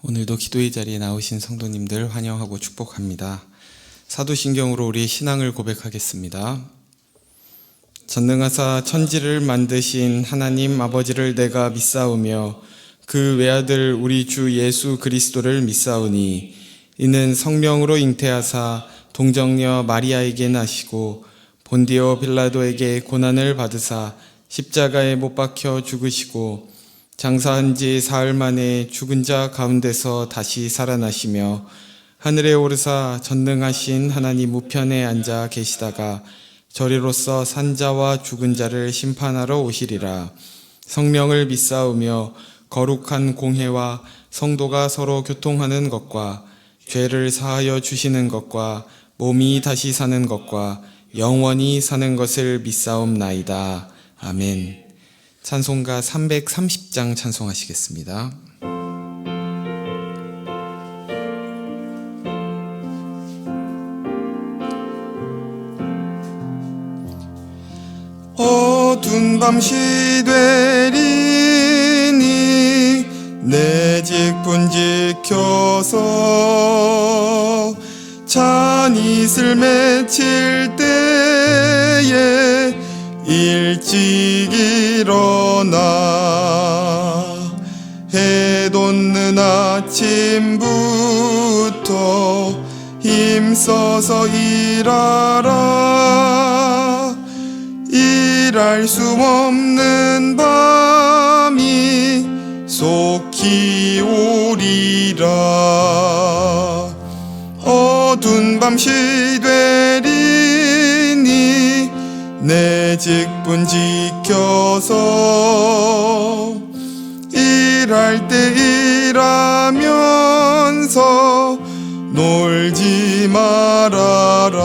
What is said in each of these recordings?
오늘도 기도의 자리에 나오신 성도님들 환영하고 축복합니다. 사도신경으로 우리 신앙을 고백하겠습니다. 전능하사 천지를 만드신 하나님 아버지를 내가 믿사오며 그 외아들 우리 주 예수 그리스도를 믿사오니 이는 성령으로 잉태하사 동정녀 마리아에게 나시고 본디오 빌라도에게 고난을 받으사 십자가에 못 박혀 죽으시고 장사한 지 사흘 만에 죽은 자 가운데서 다시 살아나시며 하늘에 오르사 전능하신 하나님 우편에 앉아 계시다가 저리로서 산 자와 죽은 자를 심판하러 오시리라. 성령을 믿사오며 거룩한 공회와 성도가 서로 교통하는 것과 죄를 사하여 주시는 것과 몸이 다시 사는 것과 영원히 사는 것을 믿사옵나이다. 아멘. 찬송가 330장 찬송하시겠습니다. 어두운 밤시 되리니 내 직분 지켜서 잔이슬 맺힐 때에 일찍 일어나 해 돋는 아침부터 힘써서 일하라. 일할 수 없는 밤이 속히 오리라. 어두운 밤시 되리니 내 직분 지켜서 일할 때 일하면서 놀지 말아라.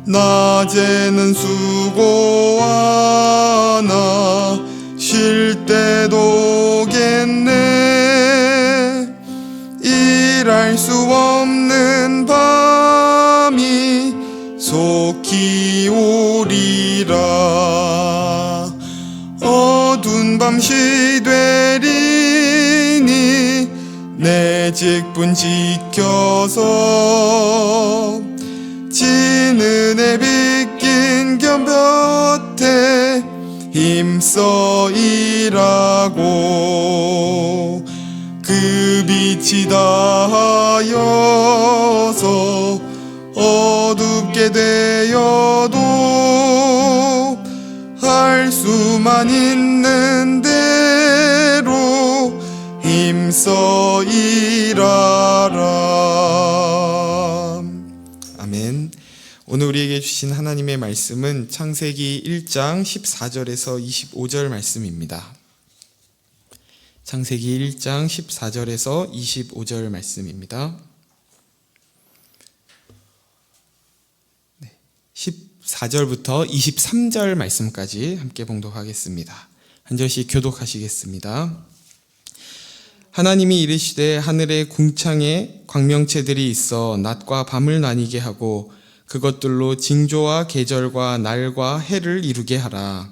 낮에는 수고하나 쉴 때도 오겠네. 일할 수 없는 밤이 속히 오리라. 어두운 밤시 되리니 내 직분 지켜서 지는 해 빗긴 곁에 힘써 일하고 그 빛이 다하여서 어둡게 되어도 할 수만 있는 대로 힘써 일하라. 아멘. 오늘 우리에게 주신 하나님의 말씀은 창세기 1장 14절에서 25절 말씀입니다. 창세기 1장 14절에서 25절 말씀입니다. 14절부터 23절 말씀까지 함께 봉독하겠습니다. 한 절씩 교독하시겠습니다. 하나님이 이르시되 하늘의 궁창에 광명체들이 있어 낮과 밤을 나뉘게 하고 그것들로 징조와 계절과 날과 해를 이루게 하라.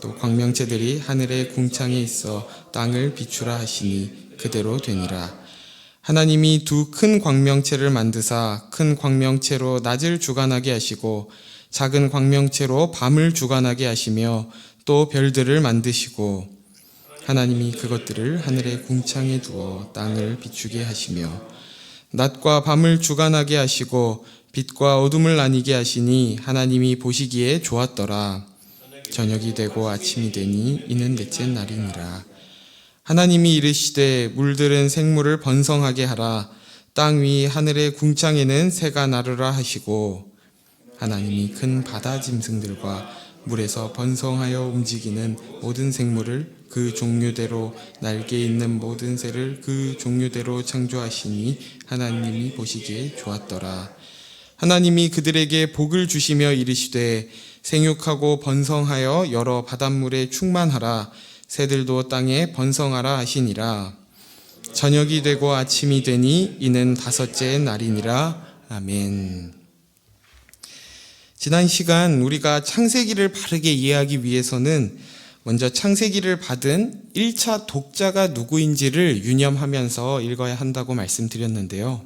또 광명체들이 하늘의 궁창에 있어 땅을 비추라 하시니 그대로 되니라. 하나님이 두 큰 광명체를 만드사 큰 광명체로 낮을 주관하게 하시고 작은 광명체로 밤을 주관하게 하시며 또 별들을 만드시고 하나님이 그것들을 하늘의 궁창에 두어 땅을 비추게 하시며 낮과 밤을 주관하게 하시고 빛과 어둠을 나뉘게 하시니 하나님이 보시기에 좋았더라. 저녁이 되고 아침이 되니 이는 넷째 날이니라. 하나님이 이르시되 물들은 생물을 번성하게 하라. 땅 위 하늘의 궁창에는 새가 나르라 하시고 하나님이 큰 바다 짐승들과 물에서 번성하여 움직이는 모든 생물을 그 종류대로 날개 있는 모든 새를 그 종류대로 창조하시니 하나님이 보시기에 좋았더라. 하나님이 그들에게 복을 주시며 이르시되 생육하고 번성하여 여러 바닷물에 충만하라. 새들도 땅에 번성하라 하시니라. 저녁이 되고 아침이 되니 이는 다섯째 날이니라. 아멘. 지난 시간 우리가 창세기를 바르게 이해하기 위해서는 먼저 창세기를 받은 1차 독자가 누구인지를 유념하면서 읽어야 한다고 말씀드렸는데요.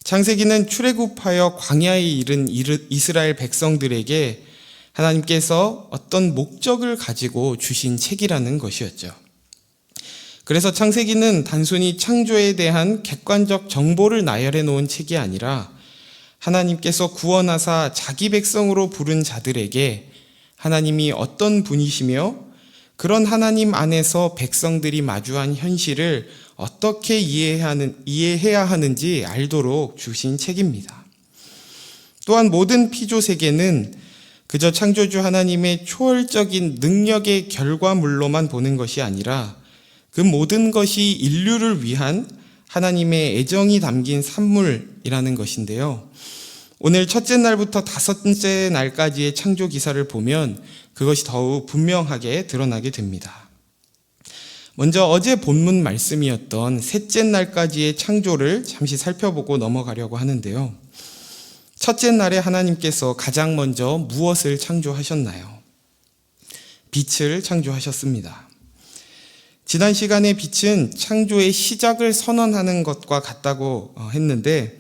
창세기는 출애굽하여 광야에 이른 이스라엘 백성들에게 하나님께서 어떤 목적을 가지고 주신 책이라는 것이었죠. 그래서 창세기는 단순히 창조에 대한 객관적 정보를 나열해 놓은 책이 아니라 하나님께서 구원하사 자기 백성으로 부른 자들에게 하나님이 어떤 분이시며 그런 하나님 안에서 백성들이 마주한 현실을 어떻게 이해해야 하는지 알도록 주신 책입니다. 또한 모든 피조 세계는 그저 창조주 하나님의 초월적인 능력의 결과물로만 보는 것이 아니라 그 모든 것이 인류를 위한 하나님의 애정이 담긴 산물이라는 것인데요. 오늘 첫째 날부터 다섯째 날까지의 창조 기사를 보면 그것이 더욱 분명하게 드러나게 됩니다. 먼저 어제 본문 말씀이었던 셋째 날까지의 창조를 잠시 살펴보고 넘어가려고 하는데요. 첫째 날에 하나님께서 가장 먼저 무엇을 창조하셨나요? 빛을 창조하셨습니다. 지난 시간에 빛은 창조의 시작을 선언하는 것과 같다고 했는데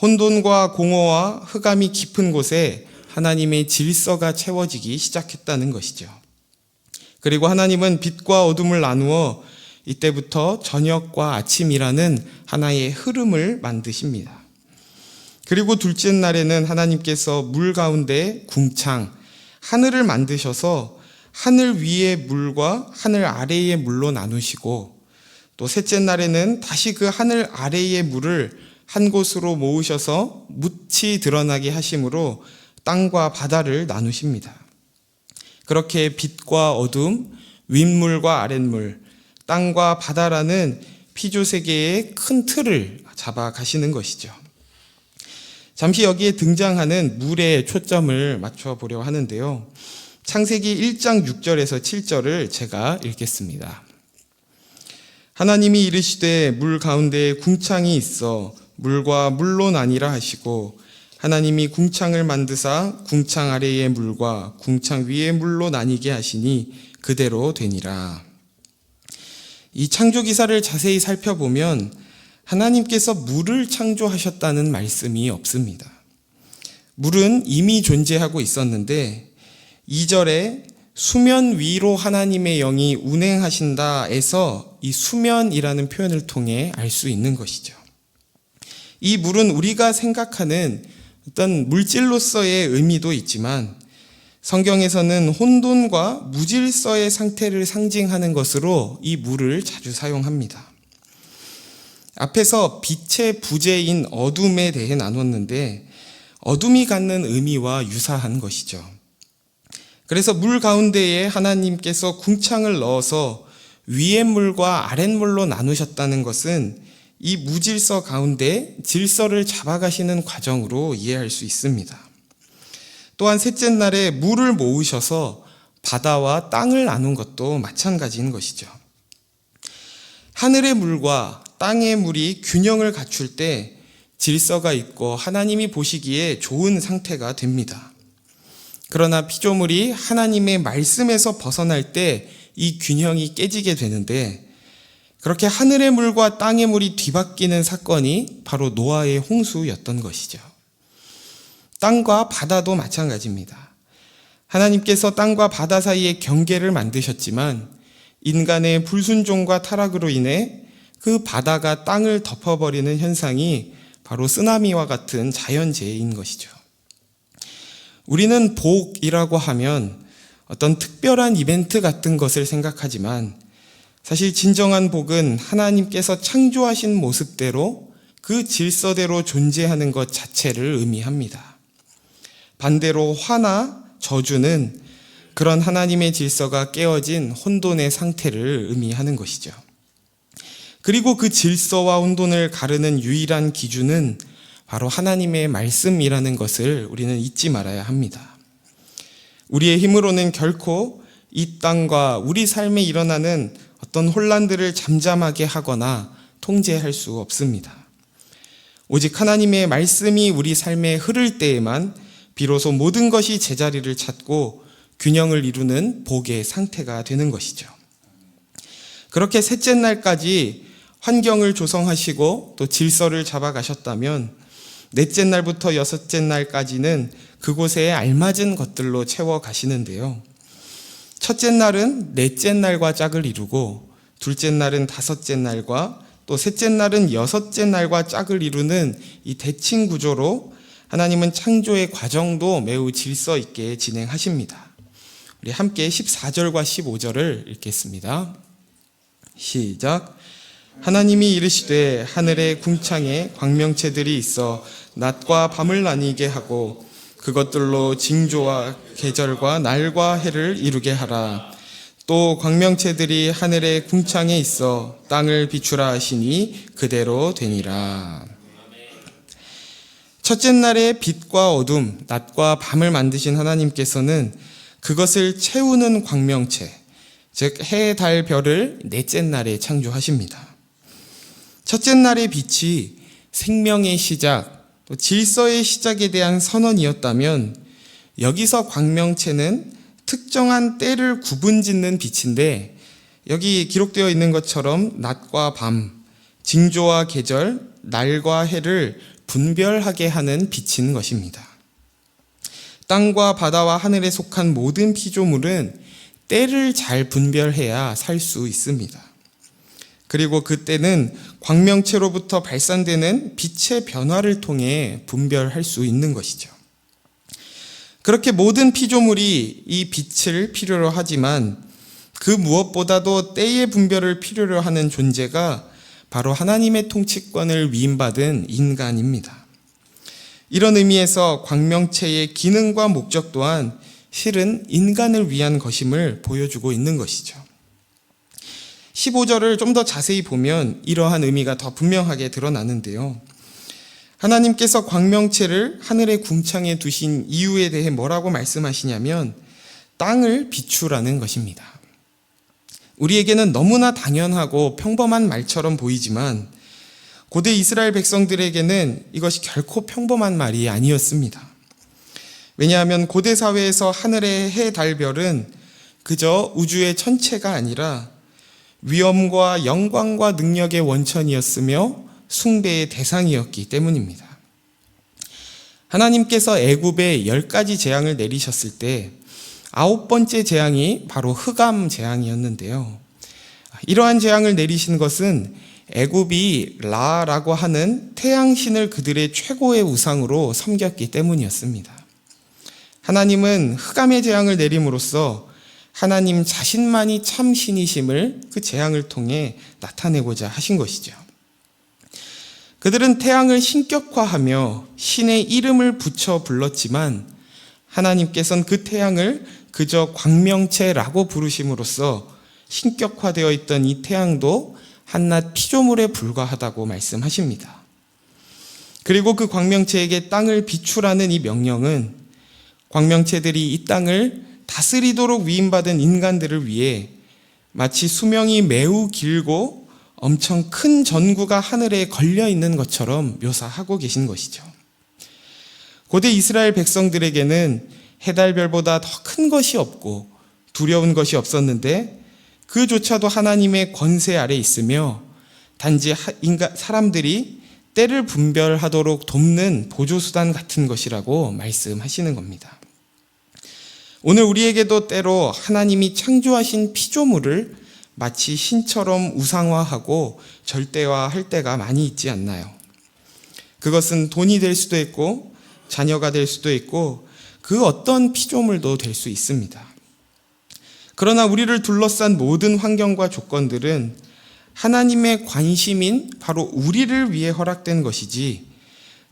혼돈과 공허와 흑암이 깊은 곳에 하나님의 질서가 채워지기 시작했다는 것이죠. 그리고 하나님은 빛과 어둠을 나누어 이때부터 저녁과 아침이라는 하나의 흐름을 만드십니다. 그리고 둘째 날에는 하나님께서 물 가운데 궁창, 하늘을 만드셔서 하늘 위의 물과 하늘 아래의 물로 나누시고 또 셋째 날에는 다시 그 하늘 아래의 물을 한 곳으로 모으셔서 묻히 드러나게 하심으로 땅과 바다를 나누십니다. 그렇게 빛과 어둠, 윗물과 아랫물, 땅과 바다라는 피조세계의 큰 틀을 잡아 가시는 것이죠. 잠시 여기에 등장하는 물에 초점을 맞춰보려고 하는데요. 창세기 1장 6절에서 7절을 제가 읽겠습니다. 하나님이 이르시되 물 가운데에 궁창이 있어 물과 물로 나뉘라 하시고 하나님이 궁창을 만드사 궁창 아래의 물과 궁창 위의 물로 나뉘게 하시니 그대로 되니라. 이 창조 기사를 자세히 살펴보면 하나님께서 물을 창조하셨다는 말씀이 없습니다. 물은 이미 존재하고 있었는데 2절에 수면 위로 하나님의 영이 운행하신다에서 이 수면이라는 표현을 통해 알 수 있는 것이죠. 이 물은 우리가 생각하는 어떤 물질로서의 의미도 있지만 성경에서는 혼돈과 무질서의 상태를 상징하는 것으로 이 물을 자주 사용합니다. 앞에서 빛의 부재인 어둠에 대해 나눴는데 어둠이 갖는 의미와 유사한 것이죠. 그래서 물 가운데에 하나님께서 궁창을 넣어서 위의 물과 아랫물로 나누셨다는 것은 이 무질서 가운데 질서를 잡아가시는 과정으로 이해할 수 있습니다. 또한 셋째 날에 물을 모으셔서 바다와 땅을 나눈 것도 마찬가지인 것이죠. 하늘의 물과 땅의 물이 균형을 갖출 때 질서가 있고 하나님이 보시기에 좋은 상태가 됩니다. 그러나 피조물이 하나님의 말씀에서 벗어날 때 이 균형이 깨지게 되는데 그렇게 하늘의 물과 땅의 물이 뒤바뀌는 사건이 바로 노아의 홍수였던 것이죠. 땅과 바다도 마찬가지입니다. 하나님께서 땅과 바다 사이에 경계를 만드셨지만 인간의 불순종과 타락으로 인해 그 바다가 땅을 덮어버리는 현상이 바로 쓰나미와 같은 자연재해인 것이죠. 우리는 복이라고 하면 어떤 특별한 이벤트 같은 것을 생각하지만 사실 진정한 복은 하나님께서 창조하신 모습대로 그 질서대로 존재하는 것 자체를 의미합니다. 반대로 화나 저주는 그런 하나님의 질서가 깨어진 혼돈의 상태를 의미하는 것이죠. 그리고 그 질서와 혼돈을 가르는 유일한 기준은 바로 하나님의 말씀이라는 것을 우리는 잊지 말아야 합니다. 우리의 힘으로는 결코 이 땅과 우리 삶에 일어나는 어떤 혼란들을 잠잠하게 하거나 통제할 수 없습니다. 오직 하나님의 말씀이 우리 삶에 흐를 때에만 비로소 모든 것이 제자리를 찾고 균형을 이루는 복의 상태가 되는 것이죠. 그렇게 셋째 날까지 환경을 조성하시고 또 질서를 잡아가셨다면 넷째 날부터 여섯째 날까지는 그곳에 알맞은 것들로 채워가시는데요. 첫째 날은 넷째 날과 짝을 이루고 둘째 날은 다섯째 날과 또 셋째 날은 여섯째 날과 짝을 이루는 이 대칭 구조로 하나님은 창조의 과정도 매우 질서 있게 진행하십니다. 우리 함께 14절과 15절을 읽겠습니다. 시작. 하나님이 이르시되 하늘의 궁창에 광명체들이 있어 낮과 밤을 나뉘게 하고 그것들로 징조와 계절과 날과 해를 이루게 하라. 또 광명체들이 하늘의 궁창에 있어 땅을 비추라 하시니 그대로 되니라. 첫째 날에 빛과 어둠, 낮과 밤을 만드신 하나님께서는 그것을 채우는 광명체, 즉 해, 달, 별을 넷째 날에 창조하십니다. 첫째 날의 빛이 생명의 시작, 또 질서의 시작에 대한 선언이었다면 여기서 광명체는 특정한 때를 구분짓는 빛인데 여기 기록되어 있는 것처럼 낮과 밤, 징조와 계절, 날과 해를 분별하게 하는 빛인 것입니다. 땅과 바다와 하늘에 속한 모든 피조물은 때를 잘 분별해야 살 수 있습니다. 그리고 그 때는 광명체로부터 발산되는 빛의 변화를 통해 분별할 수 있는 것이죠. 그렇게 모든 피조물이 이 빛을 필요로 하지만 그 무엇보다도 때의 분별을 필요로 하는 존재가 바로 하나님의 통치권을 위임받은 인간입니다. 이런 의미에서 광명체의 기능과 목적 또한 실은 인간을 위한 것임을 보여주고 있는 것이죠. 15절을 좀 더 자세히 보면 이러한 의미가 더 분명하게 드러나는데요. 하나님께서 광명체를 하늘의 궁창에 두신 이유에 대해 뭐라고 말씀하시냐면 땅을 비추라는 것입니다. 우리에게는 너무나 당연하고 평범한 말처럼 보이지만 고대 이스라엘 백성들에게는 이것이 결코 평범한 말이 아니었습니다. 왜냐하면 고대 사회에서 하늘의 해, 달, 별은 그저 우주의 천체가 아니라 위엄과 영광과 능력의 원천이었으며 숭배의 대상이었기 때문입니다. 하나님께서 애굽에 10가지 재앙을 내리셨을 때 9번째 재앙이 바로 흑암 재앙이었는데요. 이러한 재앙을 내리신 것은 애굽이 라라고 하는 태양신을 그들의 최고의 우상으로 섬겼기 때문이었습니다. 하나님은 흑암의 재앙을 내림으로써 하나님 자신만이 참 신이심을 그 재앙을 통해 나타내고자 하신 것이죠. 그들은 태양을 신격화하며 신의 이름을 붙여 불렀지만 하나님께서는 그 태양을 그저 광명체라고 부르심으로써 신격화되어 있던 이 태양도 한낱 피조물에 불과하다고 말씀하십니다. 그리고 그 광명체에게 땅을 비추라는 이 명령은 광명체들이 이 땅을 다스리도록 위임받은 인간들을 위해 마치 수명이 매우 길고 엄청 큰 전구가 하늘에 걸려 있는 것처럼 묘사하고 계신 것이죠. 고대 이스라엘 백성들에게는 해달별보다 더 큰 것이 없고 두려운 것이 없었는데 그조차도 하나님의 권세 아래 있으며 단지 사람들이 때를 분별하도록 돕는 보조수단 같은 것이라고 말씀하시는 겁니다. 오늘 우리에게도 때로 하나님이 창조하신 피조물을 마치 신처럼 우상화하고 절대화할 때가 많이 있지 않나요? 그것은 돈이 될 수도 있고 자녀가 될 수도 있고 그 어떤 피조물도 될 수 있습니다. 그러나 우리를 둘러싼 모든 환경과 조건들은 하나님의 관심인 바로 우리를 위해 허락된 것이지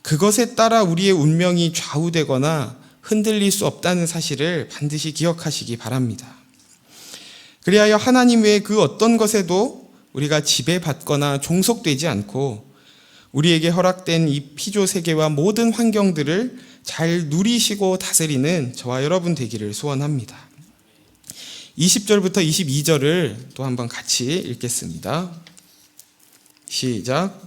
그것에 따라 우리의 운명이 좌우되거나 흔들릴 수 없다는 사실을 반드시 기억하시기 바랍니다. 그리하여 하나님 외에 그 어떤 것에도 우리가 지배받거나 종속되지 않고 우리에게 허락된 이 피조 세계와 모든 환경들을 잘 누리시고 다스리는 저와 여러분 되기를 소원합니다. 20절부터 22절을 또 한번 같이 읽겠습니다. 시작.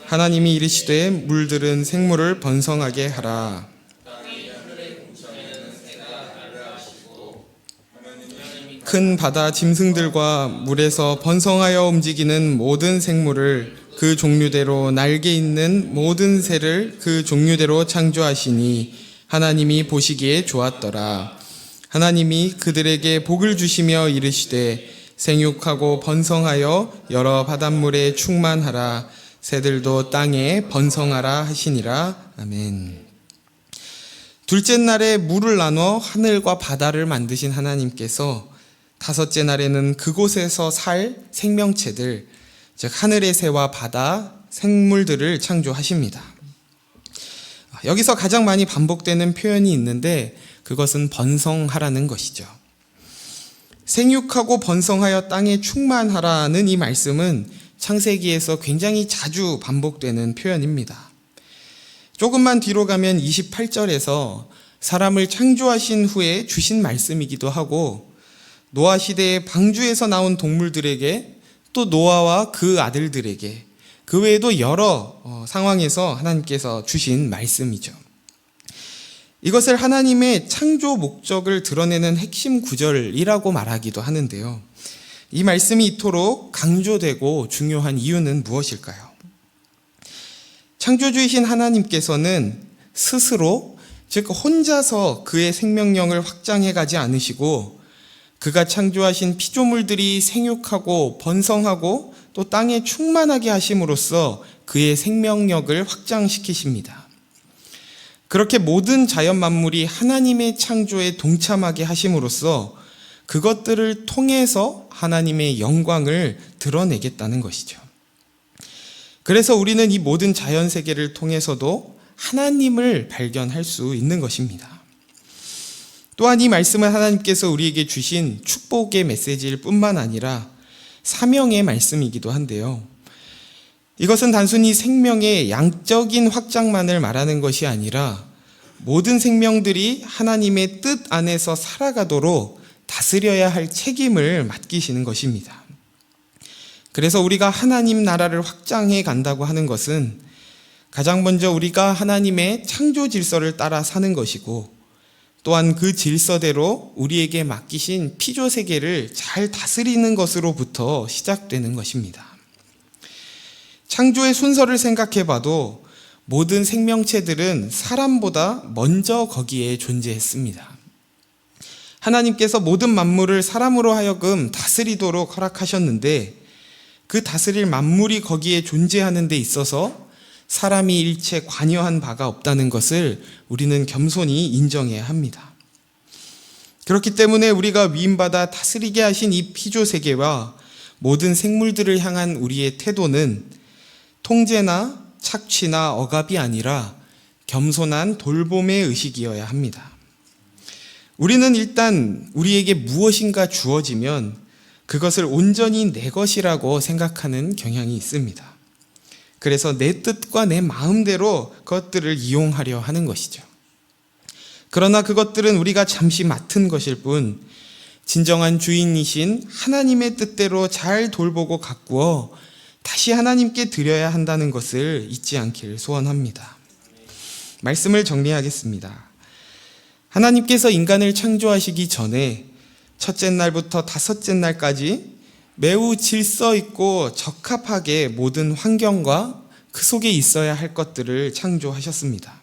하나님이 이르시되 물들은 생물을 번성하게 하라. 큰 바다 짐승들과 물에서 번성하여 움직이는 모든 생물을 그 종류대로 날개 있는 모든 새를 그 종류대로 창조하시니 하나님이 보시기에 좋았더라. 하나님이 그들에게 복을 주시며 이르시되 생육하고 번성하여 여러 바닷물에 충만하라. 새들도 땅에 번성하라 하시니라. 아멘. 둘째 날에 물을 나눠 하늘과 바다를 만드신 하나님께서 다섯째 날에는 그곳에서 살 생명체들, 즉 하늘의 새와 바다, 생물들을 창조하십니다. 여기서 가장 많이 반복되는 표현이 있는데 그것은 번성하라는 것이죠. 생육하고 번성하여 땅에 충만하라는 이 말씀은 창세기에서 굉장히 자주 반복되는 표현입니다. 조금만 뒤로 가면 28절에서 사람을 창조하신 후에 주신 말씀이기도 하고 노아 시대의 방주에서 나온 동물들에게 또 노아와 그 아들들에게 그 외에도 여러 상황에서 하나님께서 주신 말씀이죠. 이것을 하나님의 창조 목적을 드러내는 핵심 구절이라고 말하기도 하는데요. 이 말씀이 이토록 강조되고 중요한 이유는 무엇일까요? 창조주이신 하나님께서는 스스로, 즉 혼자서 그의 생명력을 확장해 가지 않으시고 그가 창조하신 피조물들이 생육하고 번성하고 또 땅에 충만하게 하심으로써 그의 생명력을 확장시키십니다. 그렇게 모든 자연 만물이 하나님의 창조에 동참하게 하심으로써 그것들을 통해서 하나님의 영광을 드러내겠다는 것이죠. 그래서 우리는 이 모든 자연 세계를 통해서도 하나님을 발견할 수 있는 것입니다. 또한 이 말씀은 하나님께서 우리에게 주신 축복의 메시지일 뿐만 아니라 사명의 말씀이기도 한데요. 이것은 단순히 생명의 양적인 확장만을 말하는 것이 아니라 모든 생명들이 하나님의 뜻 안에서 살아가도록 다스려야 할 책임을 맡기시는 것입니다. 그래서 우리가 하나님 나라를 확장해 간다고 하는 것은 가장 먼저 우리가 하나님의 창조 질서를 따라 사는 것이고 또한 그 질서대로 우리에게 맡기신 피조 세계를 잘 다스리는 것으로부터 시작되는 것입니다. 창조의 순서를 생각해 봐도 모든 생명체들은 사람보다 먼저 거기에 존재했습니다. 하나님께서 모든 만물을 사람으로 하여금 다스리도록 허락하셨는데 그 다스릴 만물이 거기에 존재하는 데 있어서 사람이 일체 관여한 바가 없다는 것을 우리는 겸손히 인정해야 합니다. 그렇기 때문에 우리가 위임받아 다스리게 하신 이 피조 세계와 모든 생물들을 향한 우리의 태도는 통제나 착취나 억압이 아니라 겸손한 돌봄의 의식이어야 합니다. 우리는 일단 우리에게 무엇인가 주어지면 그것을 온전히 내 것이라고 생각하는 경향이 있습니다. 그래서 내 뜻과 내 마음대로 그것들을 이용하려 하는 것이죠. 그러나 그것들은 우리가 잠시 맡은 것일 뿐 진정한 주인이신 하나님의 뜻대로 잘 돌보고 가꾸어 다시 하나님께 드려야 한다는 것을 잊지 않기를 소원합니다. 말씀을 정리하겠습니다. 하나님께서 인간을 창조하시기 전에 첫째 날부터 다섯째 날까지 매우 질서 있고 적합하게 모든 환경과 그 속에 있어야 할 것들을 창조하셨습니다.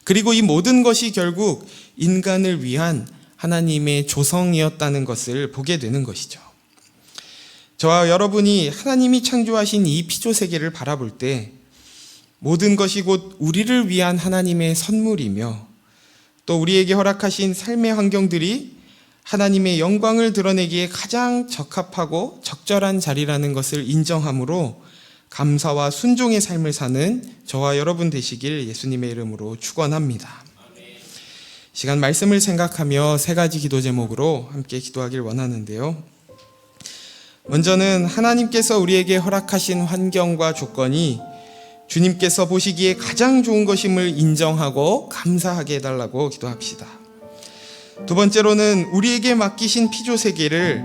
그리고 이 모든 것이 결국 인간을 위한 하나님의 조성이었다는 것을 보게 되는 것이죠. 저와 여러분이 하나님이 창조하신 이 피조 세계를 바라볼 때 모든 것이 곧 우리를 위한 하나님의 선물이며 또 우리에게 허락하신 삶의 환경들이 하나님의 영광을 드러내기에 가장 적합하고 적절한 자리라는 것을 인정함으로 감사와 순종의 삶을 사는 저와 여러분 되시길 예수님의 이름으로 축원합니다. 시간 말씀을 생각하며 세 가지 기도 제목으로 함께 기도하길 원하는데요. 먼저는 하나님께서 우리에게 허락하신 환경과 조건이 주님께서 보시기에 가장 좋은 것임을 인정하고 감사하게 해달라고 기도합시다. 두 번째로는 우리에게 맡기신 피조 세계를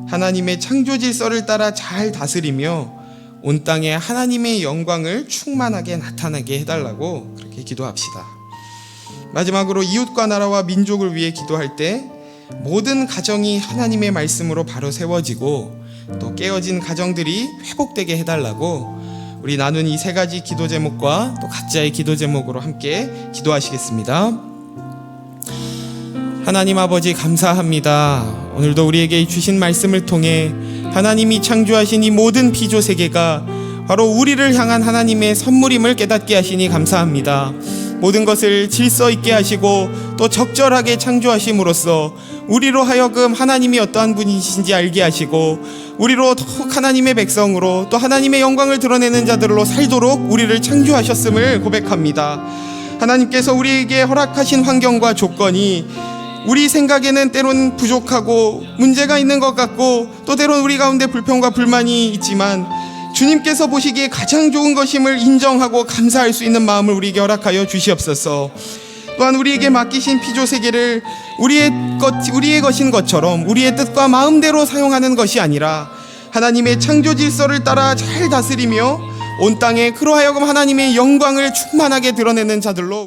하나님의 창조 질서를 따라 잘 다스리며 온 땅에 하나님의 영광을 충만하게 나타나게 해달라고 그렇게 기도합시다. 마지막으로 이웃과 나라와 민족을 위해 기도할 때 모든 가정이 하나님의 말씀으로 바로 세워지고 또 깨어진 가정들이 회복되게 해달라고 우리 나눈 이 세 가지 기도 제목과 또 각자의 기도 제목으로 함께 기도하시겠습니다. 하나님 아버지 감사합니다. 오늘도 우리에게 주신 말씀을 통해 하나님이 창조하신 이 모든 피조 세계가 바로 우리를 향한 하나님의 선물임을 깨닫게 하시니 감사합니다. 모든 것을 질서 있게 하시고 또 적절하게 창조하심으로써 우리로 하여금 하나님이 어떠한 분이신지 알게 하시고 우리로 더욱 하나님의 백성으로 또 하나님의 영광을 드러내는 자들로 살도록 우리를 창조하셨음을 고백합니다. 하나님께서 우리에게 허락하신 환경과 조건이 우리 생각에는 때론 부족하고 문제가 있는 것 같고 또 때론 우리 가운데 불평과 불만이 있지만 주님께서 보시기에 가장 좋은 것임을 인정하고 감사할 수 있는 마음을 우리에게 허락하여 주시옵소서. 또한 우리에게 맡기신 피조 세계를 우리의 것인 것처럼 우리의 뜻과 마음대로 사용하는 것이 아니라 하나님의 창조 질서를 따라 잘 다스리며 온 땅에 그로 하여금 하나님의 영광을 충만하게 드러내는 자들로